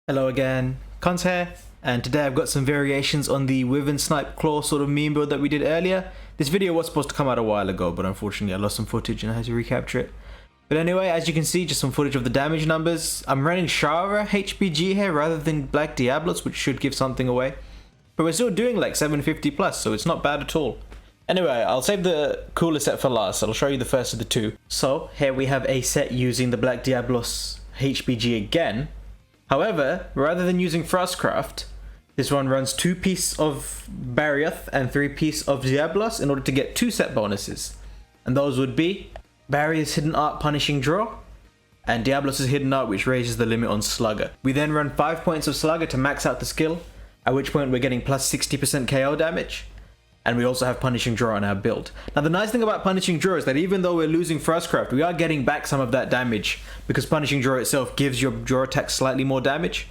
Hello again, Cons here, and today I've got some variations on the Wyvernsnipe claw sort of meme build that we did earlier. This video was supposed to come out a while ago, but unfortunately I lost some footage and I had to recapture it. But anyway, as you can see, just some footage of the damage numbers. I'm running Shara HBG here rather than Black Diablos, which should give something away. But we're still doing like 750 plus, so it's not bad at all. Anyway, I'll save the cooler set for last. I'll show you the first of the two. So here we have a set using the Black Diablos HBG again. However, rather than using Frostcraft, this one runs 2 pieces of Barioth and 3 pieces of Diablos in order to get 2 set bonuses. And those would be Barioth's Hidden Art Punishing Draw and Diablos' Hidden Art, which raises the limit on Slugger. We then run 5 points of Slugger to max out the skill, at which point we're getting plus 60% KO damage. And we also have Punishing Draw on our build. Now the nice thing about Punishing Draw is that even though we're losing Frostcraft, we are getting back some of that damage because Punishing Draw itself gives your draw attack slightly more damage.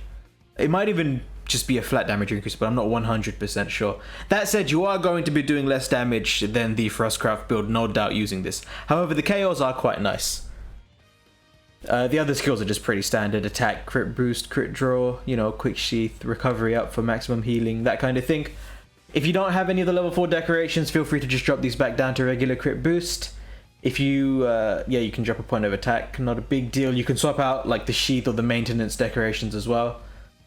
It might even just be a flat damage increase, but I'm not 100% sure. That said, you are going to be doing less damage than the Frostcraft build, no doubt, using this. However, the KOs are quite nice. The other skills are just pretty standard. Attack, crit boost, crit draw, you know, quick sheath, recovery up for maximum healing, that kind of thing. If you don't have any of the level 4 decorations, feel free to just drop these back down to regular crit boost. If you, you can drop a point of attack, not a big deal. You can swap out like the sheath or the maintenance decorations as well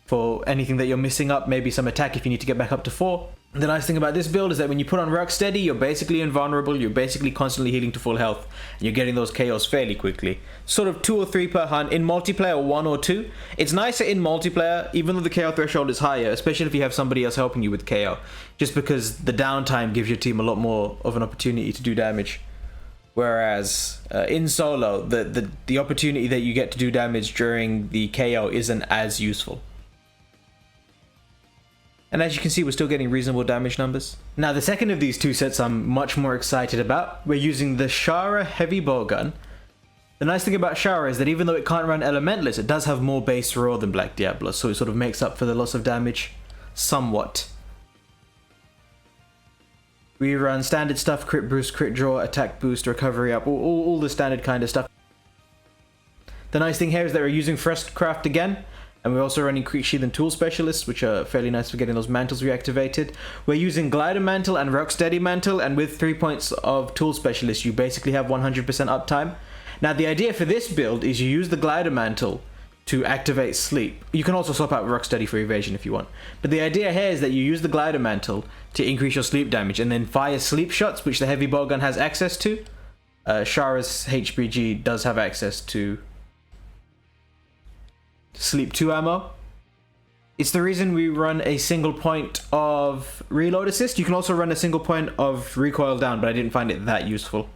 for anything that you're missing up, maybe some attack if you need to get back up to 4. The nice thing about this build is that when you put on Rocksteady, you're basically invulnerable, you're basically constantly healing to full health, and you're getting those KOs fairly quickly. Sort of 2 or 3 per hunt. In multiplayer, 1 or 2. It's nicer in multiplayer, even though the KO threshold is higher, especially if you have somebody else helping you with KO, just because the downtime gives your team a lot more of an opportunity to do damage. Whereas in solo, the opportunity that you get to do damage during the KO isn't as useful. And as you can see, we're still getting reasonable damage numbers. Now, the second of these two sets I'm much more excited about. We're using the Shara heavy bowgun. The nice thing about Shara is that even though it can't run elementless, it does have more base roll than Black Diablos, so it sort of makes up for the loss of damage somewhat. We run standard stuff, crit boost, crit draw, attack boost, recovery up, all the standard kind of stuff. The nice thing here is that we're using Frostcraft again. And we're also running Quick Sheath and Tool Specialists, which are fairly nice for getting those mantles reactivated. We're using Glider Mantle and Rocksteady Mantle, and with 3 points of Tool Specialist, you basically have 100% uptime. Now, the idea for this build is you use the Glider Mantle to activate Sleep. You can also swap out Rocksteady for Evasion if you want. But the idea here is that you use the Glider Mantle to increase your sleep damage, and then fire sleep shots, which the heavy bowgun has access to. Shara's HBG does have access to Sleep 2 ammo. It's the reason we run a single point of reload assist. You can also run a single point of recoil down, but I didn't find it that useful.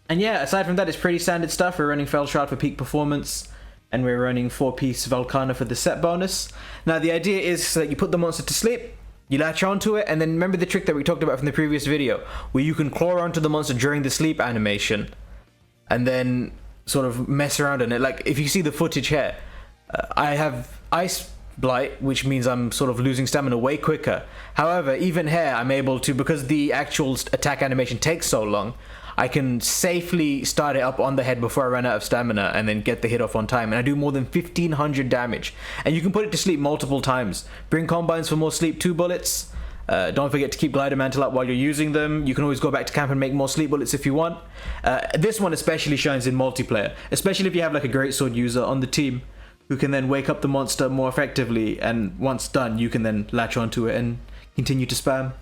And yeah, aside from that, it's pretty standard stuff. We're running Fellshroud for peak performance, and we're running 4-piece Volcana for the set bonus. Now, the idea is that you put the monster to sleep, you latch onto it, and then remember the trick that we talked about from the previous video, where you can claw onto the monster during the sleep animation, and then sort of mess around in it. Like if you see the footage here, I have Ice Blight, which means I'm sort of losing stamina way quicker. However, even here I'm able to, because the actual attack animation takes so long, I can safely start it up on the head before I run out of stamina and then get the hit off on time, and I do more than 1500 damage. And you can put it to sleep multiple times. Bring Combines for more sleep 2 bullets. Don't forget to keep Glider Mantle up while you're using them. You can always go back to camp and make more sleep bullets if you want. This one especially shines in multiplayer, especially if you have like a greatsword user on the team who can then wake up the monster more effectively, and once done you can then latch onto it and continue to spam.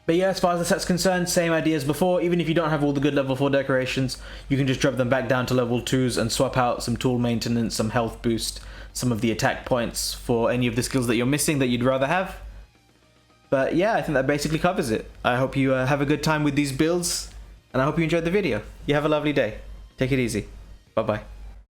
But yeah, as far as the set's concerned, same idea as before. Even if you don't have all the good level 4 decorations, you can just drop them back down to level 2s and swap out some tool maintenance, some health boost, some of the attack points for any of the skills that you're missing that you'd rather have. But yeah, I think that basically covers it. I hope you have a good time with these builds, and I hope you enjoyed the video. You have a lovely day. Take it easy. Bye-bye.